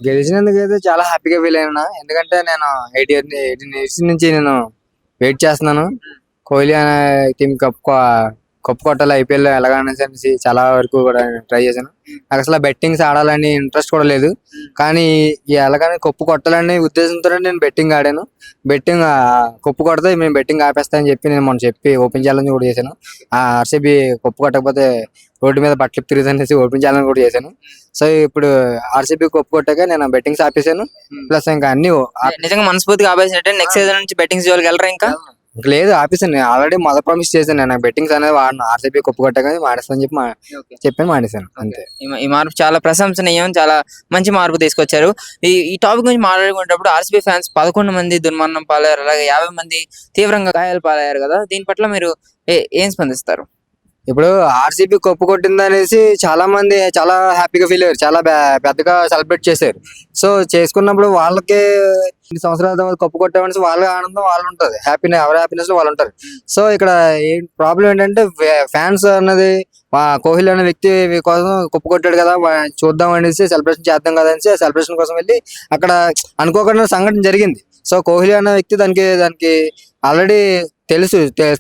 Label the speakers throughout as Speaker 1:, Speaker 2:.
Speaker 1: గెలిచినందుకు అయితే చాలా హ్యాపీగా ఫీల్ అయినా. ఎందుకంటే నేను 18 ఇయర్స్ నుంచి నేను వెయిట్ చేస్తున్నాను. కోహ్లీ అనే టీం కప్పు కొట్టాలి ఐపీఎల్ ఎలాగనేసి చాలా వరకు కూడా ట్రై చేశాను. నాకు అసలు బెట్టింగ్స్ ఆడాలని ఇంట్రెస్ట్ కూడా లేదు. కానీ ఎలాగని కప్పు కొట్టాలని ఉద్దేశంతో నేను బెట్టింగ్ ఆడాను. బెట్టింగ్ కప్పు కొడితే మేము బెట్టింగ్ ఆపేస్తామని చెప్పి నేను మొన్న చెప్పి ఓపెన్ ఛాలెంజ్ కూడా చేశాను. ఆర్సీబీ కప్పు కొట్టకపోతే రోడ్డు మీద బట్టలు తిరుగుతానేసి ఓపెన్ ఛాలెంజ్ కూడా చేశాను. సో ఇప్పుడు ఆర్సీబీ కప్పు కొట్టాక నేను బెట్టింగ్స్ ఆపేసాను. ప్లస్ ఇంకా అన్ని
Speaker 2: నిజంగా మనస్ఫూర్తిగా ఆపేసినట్టే నెక్స్ట్ సీజన్ నుంచి బెట్టింగ్స్ జోలికి వెళ్ళరా ఇంకా?
Speaker 1: లేదు, ఆపేసాను. నేను ఆల్రెడీ మొదటి ప్రామిస్ చేశాను. నేను బెట్టింగ్స్ అనేది వాడిన ఆర్సీబీ కప్పు కొట్టాక మానేస్తాను చెప్పి మానేశాను అంతే.
Speaker 2: ఈ మార్పు చాలా ప్రశంసనీయం, చాలా మంచి మార్పు తీసుకొచ్చారు. ఈ టాపిక్ గురించి మాట్లాడుకునేటప్పుడు ఆర్సీబీ ఫ్యాన్స్ 11 మంది దుర్మరణం పాలయ్యారు, అలాగే 50 మంది తీవ్రంగా గాయాలు పాలయ్యారు కదా. దీని పట్ల మీరు ఏం స్పందిస్తారు?
Speaker 1: ఇప్పుడు ఆర్సీబీ కప్పు కొట్టింది అనేసి చాలా మంది చాలా హ్యాపీగా ఫీల్ అయ్యారు, చాలా పెద్దగా సెలబ్రేట్ చేశారు. సో చేసుకున్నప్పుడు వాళ్ళకి 2 సంవత్సరాల తర్వాత కప్పు కొట్టామనేసి వాళ్ళ ఆనందం వాళ్ళు ఉంటుంది, ఎవరి హ్యాపీనెస్ లో వాళ్ళు ఉంటారు. సో ఇక్కడ ప్రాబ్లం ఏంటంటే ఫ్యాన్స్ అన్నది కోహ్లీ అనే వ్యక్తి కోసం కప్పు కొట్టాడు కదా, చూద్దాం అనేసి సెలబ్రేషన్ చేద్దాం కదా అనేసి సెలబ్రేషన్ కోసం వెళ్ళి అక్కడ అనుకోకుండా సంఘటన జరిగింది. సో కోహ్లీ అనే వ్యక్తి దానికి ఆల్రెడీ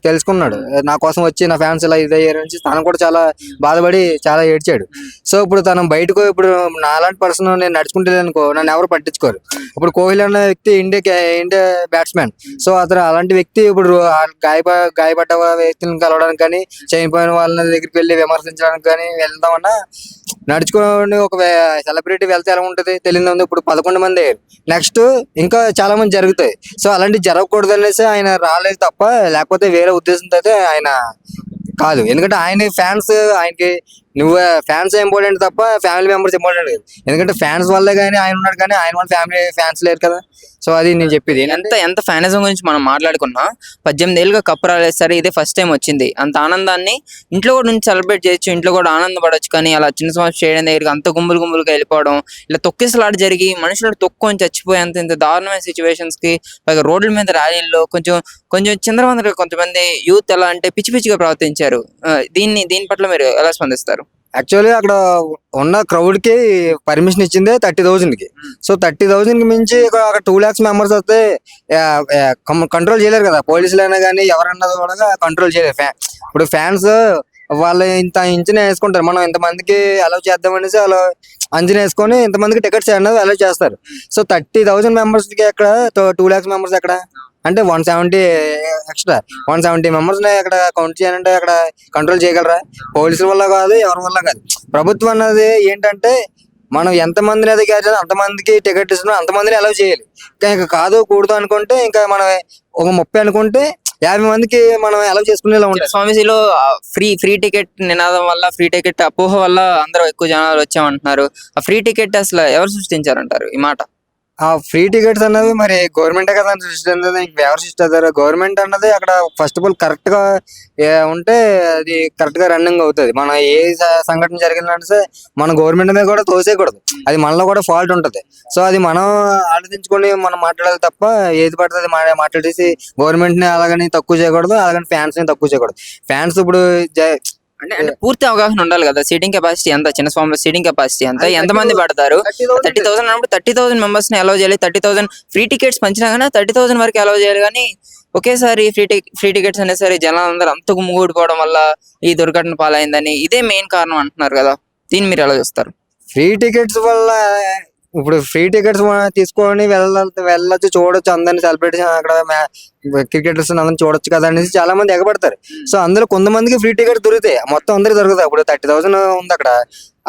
Speaker 1: తెలుసుకున్నాడు. నా కోసం వచ్చి నా ఫ్యాన్స్ ఇలా ఇదయ్యారు నుంచి తను కూడా చాలా బాధపడి చాలా ఏడ్చాడు. సో ఇప్పుడు తను బయటకు ఇప్పుడు నాలాంటి పర్సన్ నేను నడుచుకుంటే అనుకో నన్ను ఎవరు పట్టించుకోరు. ఇప్పుడు కోహ్లీ అనే వ్యక్తి ఇండియా బ్యాట్స్మెన్. సో అతను అలాంటి వ్యక్తి ఇప్పుడు గాయపడ్డ వ్యక్తులను కలవడానికి కానీ, చనిపోయిన వాళ్ళ దగ్గరికి వెళ్ళి విమర్శించడానికి కానీ వెళ్దామన్నా నడుచుకొని ఒక సెలబ్రిటీ వెళ్తే ఎలా ఉంటది తెలియదు. ఇప్పుడు 11 మంది నెక్స్ట్ ఇంకా చాలా మంది జరుగుతాయి. సో అలాంటివి జరగకూడదు అనేసి ఆయన రాలేదు తప్ప, లేకపోతే వేరే ఉద్దేశంతో అయితే ఆయన కాదు. ఎందుకంటే ఆయన ఫ్యాన్స్, ఆయనకి నువ్వు ఫ్యాన్స్ ఇంపార్టెంట్ తప్ప ఫ్యామిలీ మెంబర్స్ ఇంపార్టెంట్ కాదు. ఎందుకంటే ఫ్యాన్స్ వల్లే కానీ ఆయన ఉన్నాడు, కానీ ఆయన వాళ్ళ ఫ్యామిలీ ఫ్యాన్స్ లేరు కదా. సో అది నేను చెప్పేది.
Speaker 2: ఎంత ఫ్యానిజం గురించి మనం మాట్లాడుకున్నా, 18 ఏళ్ళుగా కప్పు రాలేదు సరే, ఇదే ఫస్ట్ టైం వచ్చింది. అంత ఆనందాన్ని ఇంట్లో కూడా నుంచి సెలబ్రేట్ చేయొచ్చు, ఇంట్లో కూడా ఆనందపడవచ్చు. కానీ అలా చిన్న సమస్య చేయడం దగ్గరికి అంత గుంపులుగా వెళ్ళిపోవడం, ఇలా తొక్కిసలాట జరిగి మనుషులు తొక్కుని చచ్చిపోయేంత ఇంత దారుణమైన సిచ్యువేషన్స్ కి, పైగా రోడ్ల మీద ర్యాలీల్లో కొంచెం చిందరవందరగా కొంతమంది యూత్ ఎలా అంటే పిచ్చిగా ప్రవర్తించారు. దీని పట్ల మీరు ఎలా స్పందిస్తారు?
Speaker 1: యాక్చువల్లీ అక్కడ ఉన్న క్రౌడ్ కి పర్మిషన్ ఇచ్చిందే 30,000 కి. సో 30,000 కి మించి అక్కడ 2 lakhs మెంబర్స్ వస్తే కంట్రోల్ చేయలేరు కదా పోలీసులు అయినా కానీ, ఎవరన్నది కూడా కంట్రోల్ చేయలేరు. ఇప్పుడు ఫ్యాన్స్ వాళ్ళు ఇంత ఇంచిన వేసుకుంటారు, మనం ఇంతమందికి అలౌ చేద్దాం అనేసి వాళ్ళు అంచనా వేసుకొని ఇంతమందికి టికెట్స్ అనేది అలౌ చేస్తారు. సో 30,000 మెంబర్స్ కి ఎక్కడ 2 lakhs మెంబర్స్ ఎక్కడ అంటే 170 ఎక్స్ట్రా 170 మెంబర్స్ అక్కడ కౌంట్ చేయాలంటే అక్కడ కంట్రోల్ చేయగలరా? పోలీసుల వల్ల కాదు, ఎవరి వల్ల కాదు. ప్రభుత్వం అన్నది ఏంటంటే మనం ఎంతమందిని అయితే అంతమందికి టికెట్ ఇస్తున్నాం, అంతమందిని అలౌ చేయాలి. ఇంకా కాదు కూడదు అనుకుంటే, ఇంకా మనం ఒక 30 అనుకుంటే 50 మందికి మనం అలౌ చేసుకునేలా ఉంటుంది.
Speaker 2: స్వామీజీలో ఫ్రీ టికెట్ నినాదం వల్ల, ఫ్రీ టికెట్ అపోహ వల్ల అందరూ ఎక్కువ జనాలు వచ్చామంటున్నారు. ఆ ఫ్రీ టికెట్ అసలు ఎవరు సృష్టించారంటారు ఈ మాట?
Speaker 1: ఆ ఫ్రీ టికెట్స్ అన్నది మరి గవర్నమెంటే కదా సృష్టించేది, ఎవరు సృష్టిస్తారు? గవర్నమెంట్ అన్నది అక్కడ ఫస్ట్ ఆఫ్ ఆల్ కరెక్ట్ గా ఉంటే అది కరెక్ట్ గా రన్నింగ్ అవుతుంది. మనం ఏ సంఘటన జరిగిందంటే మన గవర్నమెంట్ మీద కూడా తోసేయకూడదు, అది మనలో కూడా ఫాల్ట్ ఉంటది. సో అది మనం ఆలోచించుకొని మనం మాట్లాడాలి తప్ప ఏది పడుతుంది మాట్లాడేసి గవర్నమెంట్ ని అలాగని తక్కువ చేయకూడదు, అలాగని ఫ్యాన్స్ ని తక్కువ చేయకూడదు. ఫ్యాన్స్ ఇప్పుడు
Speaker 2: అంటే పూర్తి అవగాహన ఉండాలి కదా. సీటింగ్ కెపాసిటీ ఎంత, చిన్న స్వామి సీటింగ్ కెపాసిటీ ఎంత, ఎంతమంది పడతారు? 30,000 అన్నప్పుడు 30,000 మెంబర్స్ ని అలౌ చేయాలి. 30,000 ఫ్రీ టికెట్స్ పంచినా కానీ 30,000 వరకు అలౌ చేయాలి. కానీ ఒకేసారి ఫ్రీ టికెట్స్ అనేసరి జనాలందరూ అంత గుమ్మిగూడిపోవడం వల్ల ఈ దుర్ఘటన పాలైందని ఇదే మెయిన్ కారణం అంటున్నారు కదా. దీన్ని మీరు ఎలా చూస్తారు?
Speaker 1: ఫ్రీ టికెట్స్ వల్ల ఇప్పుడు ఫ్రీ టికెట్స్ తీసుకొని వెళ్ళొచ్చు, చూడొచ్చు, అందరిని సెలబ్రేట్ అక్కడ క్రికెటర్స్ అందరిని చూడొచ్చు కదా అనేసి చాలా మంది ఎగబడతారు. సో అందులో కొంతమందికి ఫ్రీ టికెట్ దొరుకుతాయి, మొత్తం అందరికి దొరుకుతాయి. ఇప్పుడు 30,000 ఉంది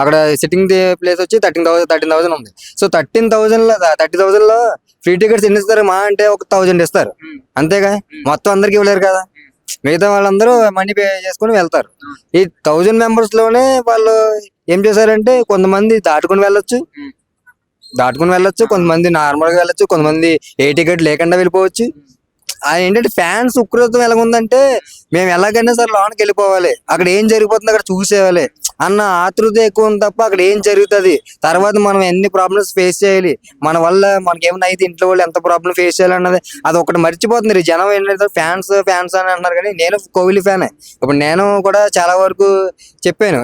Speaker 1: అక్కడ సిట్టింగ్ ప్లేస్ వచ్చి 13,000 ఉంది. సో 30,000 లో ఫ్రీ టికెట్స్ ఎన్ని ఇస్తారు? మా అంటే 1,000 ఇస్తారు అంతేగా, మొత్తం అందరికి ఇవ్వలేరు కదా. మిగతా వాళ్ళందరూ మనీ పే చేసుకుని వెళ్తారు. ఈ 1000 మెంబర్స్ లోనే వాళ్ళు ఏం చేశారంటే కొంతమంది దాటుకుని వెళ్ళొచ్చు, కొంతమంది నార్మల్ గా వెళ్ళొచ్చు, కొంతమంది ఏ టికెట్ లేకుండా వెళ్ళిపోవచ్చు. ఏంటంటే ఫ్యాన్స్ ఉక్రోతం ఎలాగుందంటే మేము ఎలాగైనా సరే లోనికి వెళ్ళిపోవాలి, అక్కడ ఏం జరిగిపోతుంది అక్కడ చూసేయాలి అన్న ఆతృత ఎక్కువ ఉంది తప్ప అక్కడ ఏం జరుగుతుంది, తర్వాత మనం ఎన్ని ప్రాబ్లమ్స్ ఫేస్ చేయాలి, మన వల్ల మనకి ఏమైనా అయితే ఇంట్లో వాళ్ళు ఎంత ప్రాబ్లం ఫేస్ చేయాలి అన్నది అది ఒకటి మర్చిపోతుంది. ఈ జనం ఏంటంటే ఫ్యాన్స్ ఫ్యాన్స్ అని అంటున్నారు, కానీ నేను కోహ్లీ ఫ్యానే. ఇప్పుడు నేను కూడా చాలా వరకు చెప్పాను,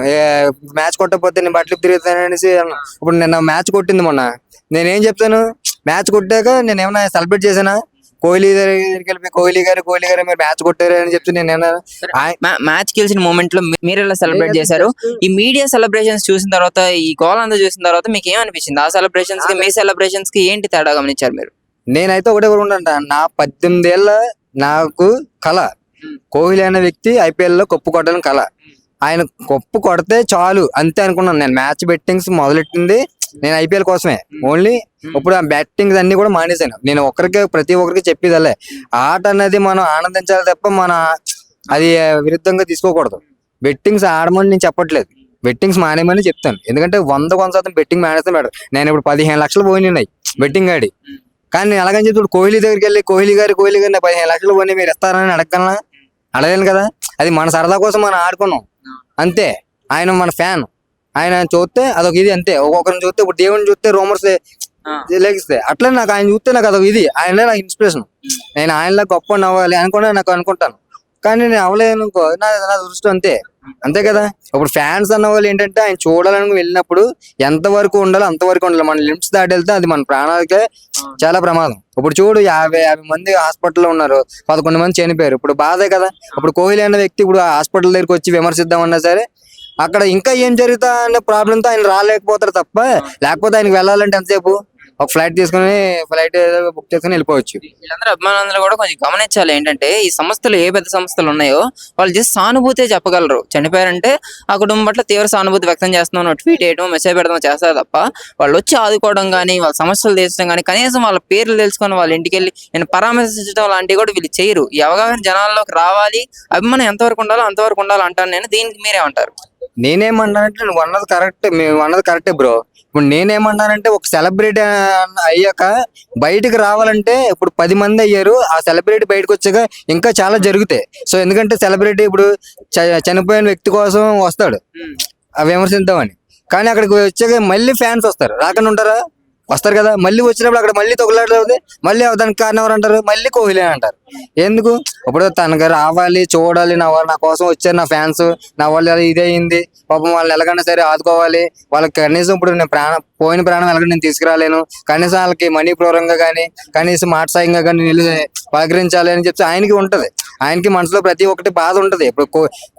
Speaker 1: మ్యాచ్ కొట్టకపోతే నేను బట్టలు తిరుగుతాను అనేసి అన్నా. ఇప్పుడు నిన్న మ్యాచ్ కొట్టింది మొన్న, నేనేం చెప్తాను, మ్యాచ్ కొట్టాక నేను ఏమైనా సెలబ్రేట్ చేశానా, కోహ్లీ దగ్గరికి వెళ్ళిపోయి కోహ్లీ గారు మీరు మ్యాచ్ కొట్టారు అని చెప్తే నేను
Speaker 2: మ్యాచ్ గెలిచిన మూమెంట్ లో మీరు ఎలా సెలబ్రేట్ చేశారు? ఈ మీడియా సెలబ్రేషన్స్ చూసిన తర్వాత, ఈ గోల్ అంతా చూసిన తర్వాత మీకు ఏమనిపించింది? ఆ సెలబ్రేషన్స్ కి మీ సెలబ్రేషన్స్ కి ఏంటి తేడా గమనించారు మీరు?
Speaker 1: నేనైతే ఒకటే కూడా నా 18 ఏళ్ళ నాకు కళ కోహ్లీ అనే వ్యక్తి ఐపీఎల్ లో కప్పు కొట్టడం కళ. ఆయన కప్పు కొడితే చాలు అంతే అనుకున్నాను. నేను మ్యాచ్ బెట్టింగ్స్ మొదలెట్టింది నేను ఐపీఎల్ కోసమే ఓన్లీ. ఇప్పుడు ఆ బ్యాటింగ్స్ అన్ని కూడా మానేశాను. నేను ప్రతి ఒక్కరికి చెప్పేదలే, ఆట అనేది మనం ఆనందించాలి తప్ప మన అది విరుద్ధంగా తీసుకోకూడదు. బెట్టింగ్స్ ఆడమని నేను చెప్పట్లేదు, బెట్టింగ్స్ మానేమని చెప్తాను. ఎందుకంటే 100% బెట్టింగ్ మానేస్తే మేడం. నేను ఇప్పుడు 15 లక్షలు పోయినాయి బెట్టింగ్ ఆడి, కానీ నేను అలాగని చెప్పి ఇప్పుడు కోహ్లీ దగ్గరికి వెళ్ళి కోహ్లీ గారు 15 లక్షలు పోయి మీరు ఇస్తారని అడగలనా? అడగలేను కదా. అది మన సరదా కోసం మనం ఆడుకున్నాం అంతే. ఆయన మన ఫ్యాన్, ఆయన చూస్తే అదొక ఇది అంతే. ఒక్కొక్కరిని చూస్తే ఇప్పుడు దేవుని చూస్తే రూమర్స్ లేగిస్తాయి, అట్లా నాకు ఆయన చూస్తే నాకు అదొక ఇది. ఆయన నాకు ఇన్స్పిరేషన్, నేను ఆయనలా గొప్ప అవ్వాలి అనుకున్నా నాకు అనుకుంటాను, కానీ నేను అవ్వలేను అనుకో, నా దృష్టి అంతే అంతే కదా. ఇప్పుడు ఫ్యాన్స్ అన్న వాళ్ళు ఏంటంటే ఆయన చూడాలని వెళ్ళినప్పుడు ఎంత వరకు ఉండాలో అంతవరకు ఉండాలి. మన లిమిట్స్ దాటి వెళ్తే అది మన ప్రాణాలకే చాలా ప్రమాదం. ఇప్పుడు చూడు 50 మంది హాస్పిటల్లో ఉన్నారు, 11 మంది చనిపోయారు. ఇప్పుడు బాధే కదా. ఇప్పుడు కోహ్లీ అనే వ్యక్తి ఇప్పుడు హాస్పిటల్ దగ్గరికి వచ్చి విమర్శిద్దామన్నా సరే అక్కడ ఇంకా ఏం జరుగుతా అనే ప్రాబ్లంతో ఆయన రాలేకపోతారు తప్ప, లేకపోతే ఆయనకి వెళ్ళాలంటే ఎంతసేపు ఒక ఫ్లైట్ బుక్ చేసుకుని వెళ్ళిపోవచ్చు.
Speaker 2: వీళ్ళందరూ అభిమానులు కూడా కొంచెం గమనించాలి. ఏంటంటే ఈ సంస్థలు ఏ పెద్ద సంస్థలు ఉన్నాయో వాళ్ళు జస్ట్ సానుభూతే చెప్పగలరు. చనిపోయారంటే ఆ కుటుంబం పట్ల తీవ్ర సానుభూతి వ్యక్తం చేస్తున్నాం, ట్వీట్ చేయడం, మెసేజ్ పెడతాం చేస్తారు తప్ప వాళ్ళు వచ్చి ఆదుకోవడం కానీ వాళ్ళ సమస్యలు తీర్చడం కానీ కనీసం వాళ్ళ పేర్లు తెలుసుకొని వాళ్ళ ఇంటికి వెళ్ళి నేను పరామర్శించడం లాంటివి కూడా వీళ్ళు చేయరు. ఈ అవగాహన జనాల్లోకి రావాలి, అభిమానం ఎంతవరకు ఉండాలో అంతవరకు ఉండాలి అంటాను నేను. దీనికి మీరేమంటారు?
Speaker 1: నేనేమన్నానంటే నువ్వు అన్నది కరెక్ట్, మేము అన్నది కరెక్టే బ్రో. ఇప్పుడు నేనేమన్నానంటే ఒక సెలబ్రిటీ అయ్యాక బయటకు రావాలంటే ఇప్పుడు 10 మంది అయ్యారు, ఆ సెలబ్రిటీ బయటకు వచ్చాక ఇంకా చాలా జరుగుతాయి. సో ఎందుకంటే సెలబ్రిటీ ఇప్పుడు చనిపోయిన వ్యక్తి కోసం వస్తాడు విమర్శిద్దామని, కానీ అక్కడికి వచ్చాక మళ్ళీ ఫ్యాన్స్ వస్తారు, రాకుండా ఉంటారా? వస్తారు కదా. మళ్ళీ వచ్చినప్పుడు అక్కడ మళ్ళీ తొగలాడుతుంది, మళ్ళీ దానికి కారణం ఎవరు అంటారు? మళ్ళీ కోహ్లీ అని అంటారు. ఎందుకు? ఇప్పుడు తనకు రావాలి, చూడాలి, నా కోసం వచ్చారు నా ఫ్యాన్స్, నా వాళ్ళు ఇదే అయింది పాపం, వాళ్ళు ఎలాగైనా సరే ఆదుకోవాలి, వాళ్ళకి కనీసం ఇప్పుడు నేను పోయిన ప్రాణం ఎలాగైనా నేను తీసుకురాలేను, కనీసం వాళ్ళకి మనీ పూర్వంగా కానీ కనీసం మాట సాయంగా కానీ పలకరించాలి అని చెప్పి ఆయనకి ఉంటది. ఆయనకి మనసులో ప్రతి ఒక్కటి బాధ ఉంటది. ఇప్పుడు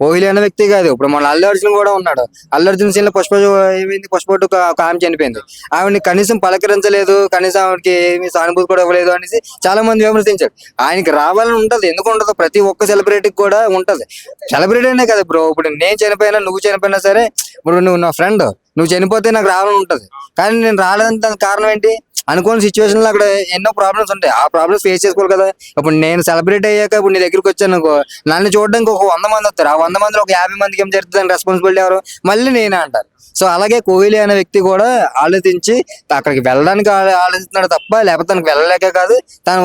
Speaker 1: కోహ్లీ అనే వ్యక్తి కాదు, ఇప్పుడు మన అల్లు అర్జున్ కూడా ఉన్నాడు. అల్లు అర్జున్ సీన్ లో ఏమైంది, పుష్ప ఒక ఆమె చనిపోయింది, ఆవిడని కనీసం పలకరించలేదు, కనీసం ఆవిడకి ఏమి సానుభూతి కూడా ఇవ్వలేదు అనేసి చాలా మంది విమర్శించారు. ఆయనకి రావాలని ఉంటది, ఎందుకు ఉండదు? ప్రతి ఒక్క సెలబ్రిటీకి కూడా ఉంటది. సెలబ్రిటీ అనే కదా బ్రో, ఇప్పుడు నేను చనిపోయినా నువ్వు చనిపోయినా సరే, ఇప్పుడు నువ్వు నా ఫ్రెండ్, నువ్వు చనిపోతే నాకు రావాలని ఉంటది, కానీ నేను రాలేదని దానికి కారణం ఏంటి? అనుకోని సిచ్యువేషన్ లో అక్కడ ఎన్నో ప్రాబ్లమ్స్ ఉంటాయి, ఆ ప్రాబ్లమ్స్ ఫేస్ చేసుకోవాలి కదా. ఇప్పుడు నేను సెలబ్రేట్ అయ్యాక ఇప్పుడు నీ దగ్గరికి వచ్చాను అనుకో, నన్ను చూడడానికి ఒక 100 మంది వస్తారు, ఆ 100 మందిలో ఒక 50 మందికి ఏం జరుగుతుంది రెస్పాన్సిబిలిటీ ఎవరు? మళ్ళీ నేనే అంటారు. సో అలాగే కోహ్లీ అనే వ్యక్తి కూడా ఆలోచించి అక్కడికి వెళ్ళడానికి ఆలోచిస్తున్నాడు తప్ప, లేకపోతే తనకు వెళ్ళలేక కాదు, తను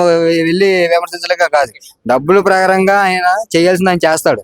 Speaker 1: వెళ్ళి విమర్శించలేక కాదు. డబ్బుల ప్రకారంగా ఆయన చేయాల్సింది ఆయన చేస్తాడు.